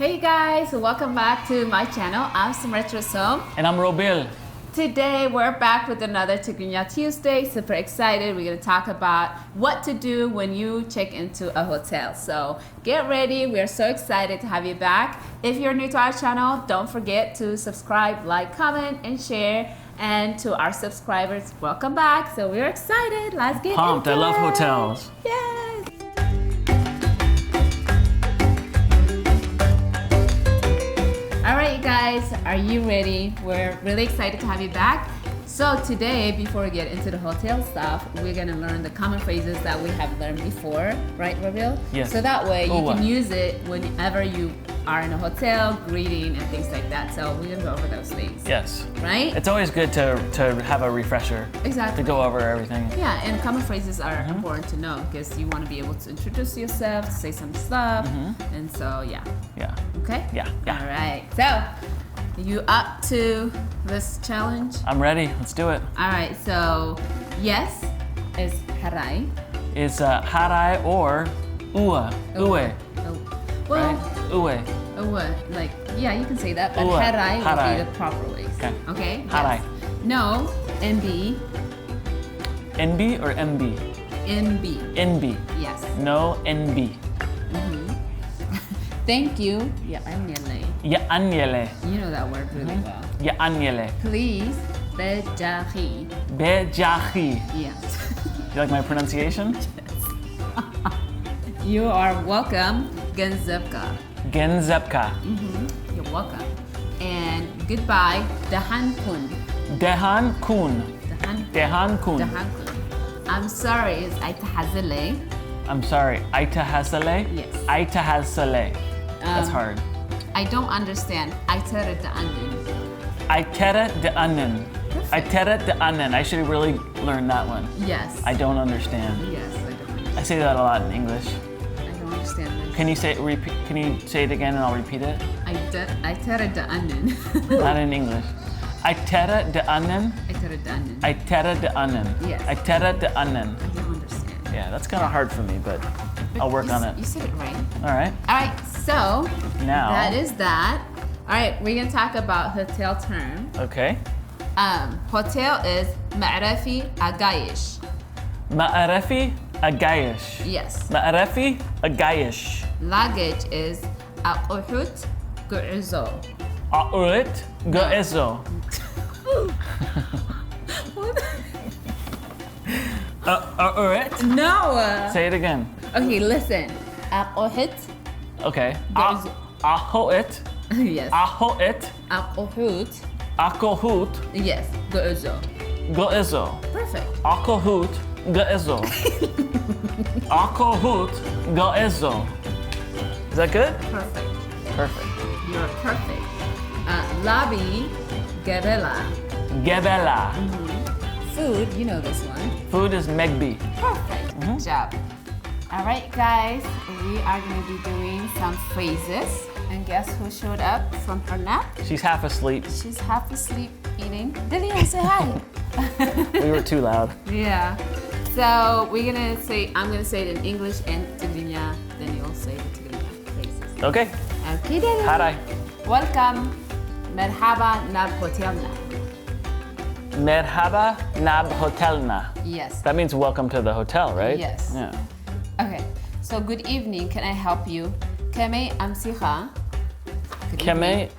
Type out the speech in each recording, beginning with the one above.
Hey guys, welcome back to my channel. I'm Semret Russom. And I'm Robil. Today we're back with another Tigrinya Tuesday. Super excited. We're going to talk about what to do when you check into a hotel. So get ready. We are so excited to have you back. If you're new to our channel, don't forget to subscribe, like, comment, and share. And to our subscribers, welcome back. So we're excited. Let's get Pumped. into I love it. hotels. Yes. All right, you guys, are you ready? We're really excited to have you back. So today, before we get into the hotel stuff, we're gonna learn the common phrases that we have learned before, right, Rabil? Yes. So that way you can use it whenever you are in a hotel, greeting and things like that. So we're gonna go over those things. Yes. Right? It's always good to have a refresher. Exactly. To go over everything. Yeah, and common phrases are important to know because you want to be able to introduce yourself, to say some stuff, and so yeah. Yeah. Okay? Yeah. All right. So, you up to this challenge? I'm ready. Let's do it. All right. So, yes is harai. It's harai or ua. Ue. Well, Right? Ue. like, yeah, you can say that, but Ua. harai would Harai. be the proper way. Okay. Okay? Harai. Yes. No, NB. NB or MB? NB. NB. Yes. No NB. Thank you. Yeah, anyele. Ya anyele. You know that word really well. Ya anyele. Please, bejahi. Bejahi. Yes. You like my pronunciation? You are welcome, Genzebka. Genzebka. You're welcome. And goodbye, Dahan kun. Dehan kun. Dahan Dehan kun. kun. I'm sorry, it's Aitahazele. I'm sorry. Aita hasale? Yes. Aita hasale. That's hard. I don't understand. Aitara da'anin. Aitera de anen. Aitera de anen. I should really learn that one. Yes. I don't understand. Yes, I don't understand. I say that a lot in English. I don't understand this. Can you say it again and I'll repeat it? Aitara da'anin. Not in English. Aitera de anen. Aitara da'anin. Aitera de anen. Yes. Aitera de anen. I don't understand. Yeah, that's kind of hard for me, but I'll work on it. You said it right. All right. All right, so Now. that is that. All right, we're gonna talk about hotel term. Okay. Hotel is ma'rafi agayish. Ma'arafi agayish. Yes. Ma'arafi agayish. Luggage is aquhut gu'uzo. A'urit ga'izo. A'urit. No. Say it again. Okay, listen. Aquhut. Okay. Ga'izo. Ahoit. Yes. Ahoit. Aquhut. Akohut. Yes. Gu'uzo. Ga'izo. Perfect. Akohut ga'izo. Akohut ga'izo. Is that good? Perfect. Perfect. You're perfect. Lobby gabela. Gebela. Food, you know this one. Food is megbi. Perfect. Good job. All right, guys, we are going to be doing some phrases. And guess who showed up from her nap? She's half asleep. She's half asleep eating. Delia, say hi. We were too loud. Yeah. So we're going to say, I'm going to say it in English and Tigrinya. Then you'll say the Tigrinya phrases. Okay. Okay, Delia. Harai. Welcome. Merhaba nab hotelna. Merhaba nab hotelna. Yes. That means welcome to the hotel, right? Yes. Yeah. Okay. So good evening. Can I help you? Keme amsiha. Keme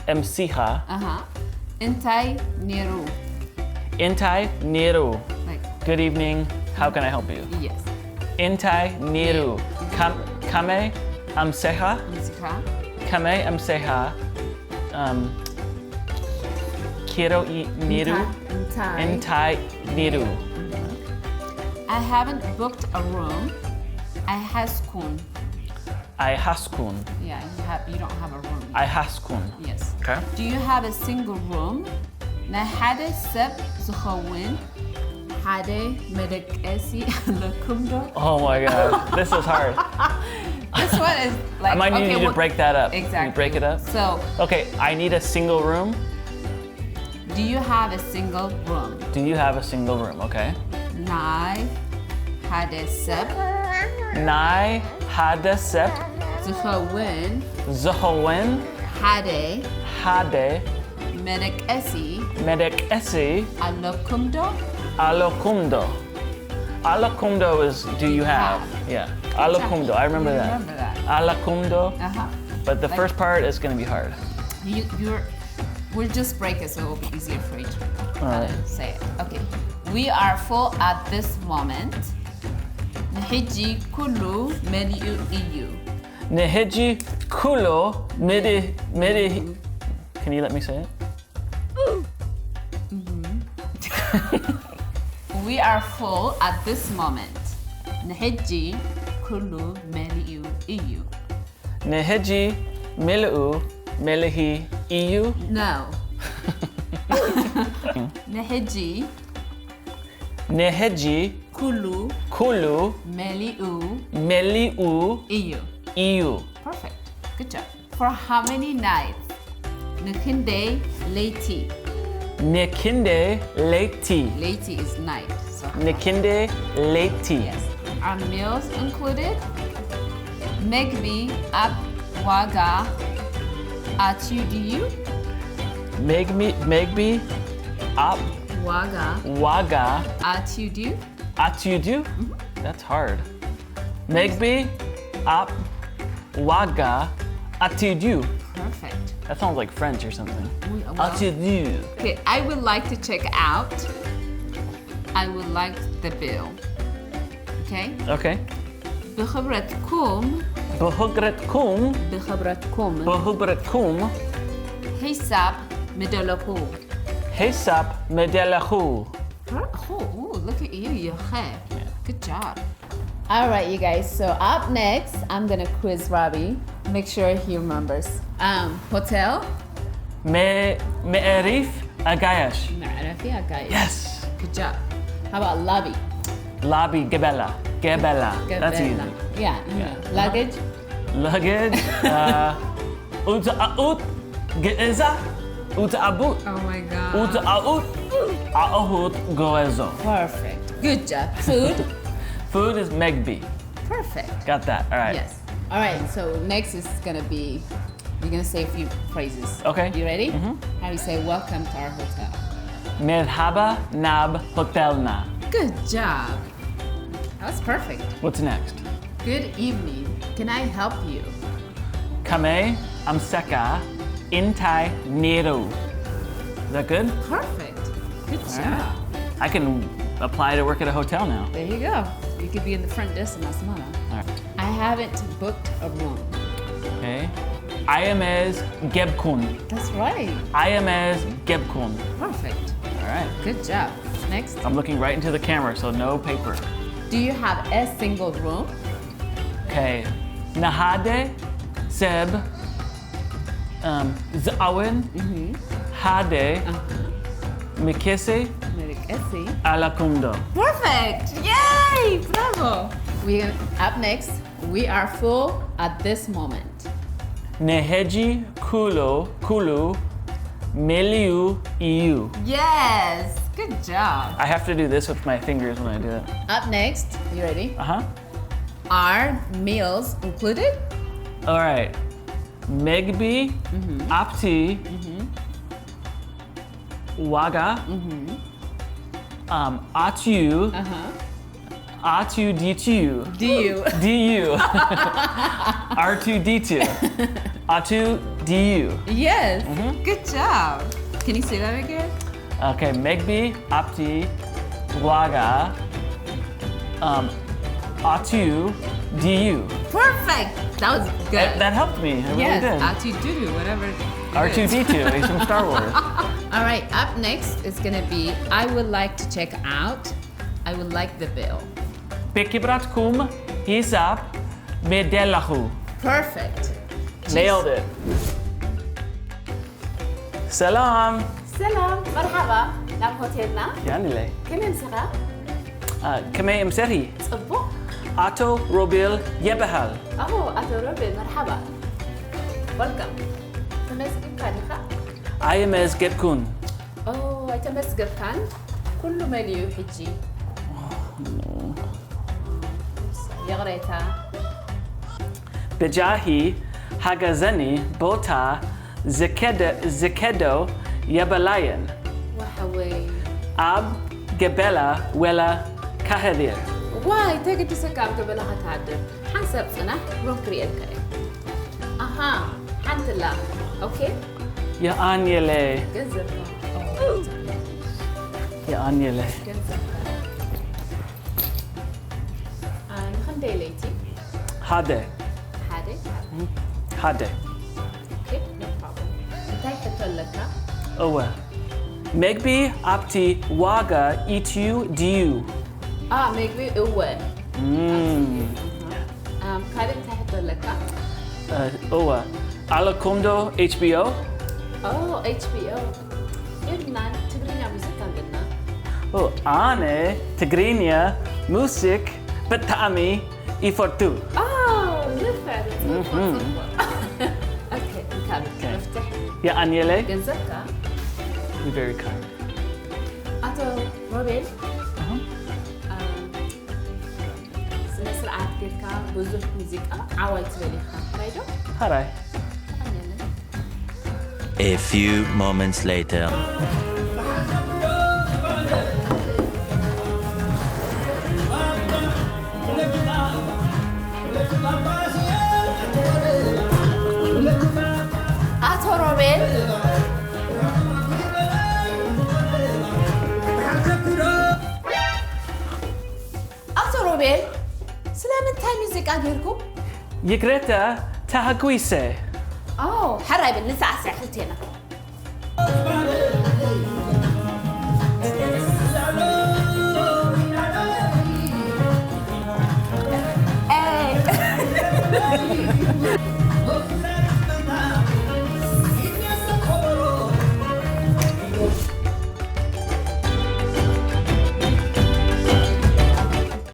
emsiha. Intai niru. Intai niru. Like, Good evening. How can I help you? yes. Intai niru. Kame amseha. Amsiha. Kame amseha. Kiro niru. Intai. Intai niru. I haven't booked a room. I haskun. I haskun. Yeah, you don't have a room. I haskun. Yes. Okay. Do you have a single room? Na hade sep zukhawin. Hade medekesi lakumdo. Oh my god. This is hard. This one is like. I might need you to break that up. Exactly. Can you break it up? So, Okay, I need a single room. do you have a single room? Do you have a single room? Okay. Nai hade sep Nai hadasep زخون Zahowen. حادي Hade. منك أسي Medek esi. ألوكمدو Alokumdo. Alokumdo is do you have? Yeah. Alokumdo. I remember that. Remember that. Alakumdo. Uh-huh. But the Like- first part is going to be hard. We'll just break it so it will be easier for you to Alright. say it. Okay. We are full at this moment. نحجي كله مليء إيو. Neheji kulo midi. Can you let me say it? We are full at this moment. نحجي كله مليء إيو. Neheji milu melihi iu. No. نحجي Neheji كله kulu مليء meliu إيو. iu. Perfect. Good job. For how many nights? نكندي ليتي. Nekinde leiti. Late is night. So Nekinde leiti. yes. Are meals included? Megbi up waga atudiyu. Megbi up Waga waga atudiyu. atudu. That's hard. Megbi up waga atudu. Perfect. That sounds like French or something. Well- Atudu. Okay, I would like to check out. I would like the bill. Okay? Okay. بخبرتكم Behugretkum. بخبرتكم حساب مدلكو. Hesap medelahu. Oh, look at you, you good job. All right, you guys. So up next, I'm gonna quiz Robbie. Make sure he remembers. Hotel. Me'erif agayash. Ma'rafia, guys. Yes. Good job. How about lobby? Lobby gebela. Gebela. That's Gabella. easy. Yeah. Luggage. Luggage. Uta aut. Geeza. Uta abut. Oh my God. Uta aut. Aahut goezo. Perfect. Good job. Food. Food is megbi. Perfect. Got that. All right. Yes. All right. So next is gonna be you're gonna say a few phrases. Okay. You ready? How do you say welcome to our hotel? Merhaba nab hotelna. Good job. That was perfect. What's next? Good evening. Can I help you? Kame amseka intai neru. Is that good? Perfect. Good job. I can apply to work at a hotel now. There you go. You could be in the front desk in Asmana. All right. I haven't booked a room. Okay. I am as gebkun. That's right. I am as gebkun. Perfect. All right. Good job. Next. I'm looking right into the camera, so no paper. Do you have a single room? Okay. Nahade seb zawin hade mikese alakundo. Perfect. Yay! Bravo. Up next, we are full at this moment. Neheji kulu meliu iu. Yes. Good job. I have to do this with my fingers when I do it. Up next, you ready? Uh-huh. Are meals included? All right. Megbi, apti, waga, atu, atu ditu, Do you? du, R2D2, atu du. Yes. Good job. Can you say that again? Okay, Megbi, apti, waga, atu, du. Perfect. That was good. That helped me. It really yes. did. R2D2, whatever. it is. R2D2, he's from Star Wars. All right. Up next is gonna be I would like to check out. I would like the bill. Bekibratkum hisap medelahu. Perfect. Nailed it. Salam. سلام مرحبا نعم هوتيلنا يعني لي. كم يمسغا كما يمسري. صبو Ato Robil Yebahal. أهو أتو روبي مرحبا welcome تمسك كانخا I am as Gebkun. أوه تمسك كان كل مليو حجي يغريتا بجاهي حجزني بوتا زكدو يبلاين وحوي أب قبلة ولا كهذير واي تجد تسكع قبلها تعدل حسب صنع روكري الكريم أها حمد الله أوكي يا أنيلي جنزب يا أنيلي جنزب خندي ليتي هذا هذا اوكي نو بروبلم انتي تتولكا أوه مجبي أبتي واجا إتيو ديو ميجبي أوه كارين انتي تتولكا أوه على كومدو HBO HBO لبنان تجرينيا موسيقى عندنا أنا تجرينيا موسيق بتعمي إفرتو بالفعل اوكي نكمل نفتح يا أنيلي جنزبكا You're very kind أتو روبيل سنة سرعات كيركا بزوج موسيقى عوايت بليخا رايدو هراي A few moments later. أتو روبيل سلامة تاي موسيقى غيركم يقرأتا تهاكويسي حراي بالنساء ساعتين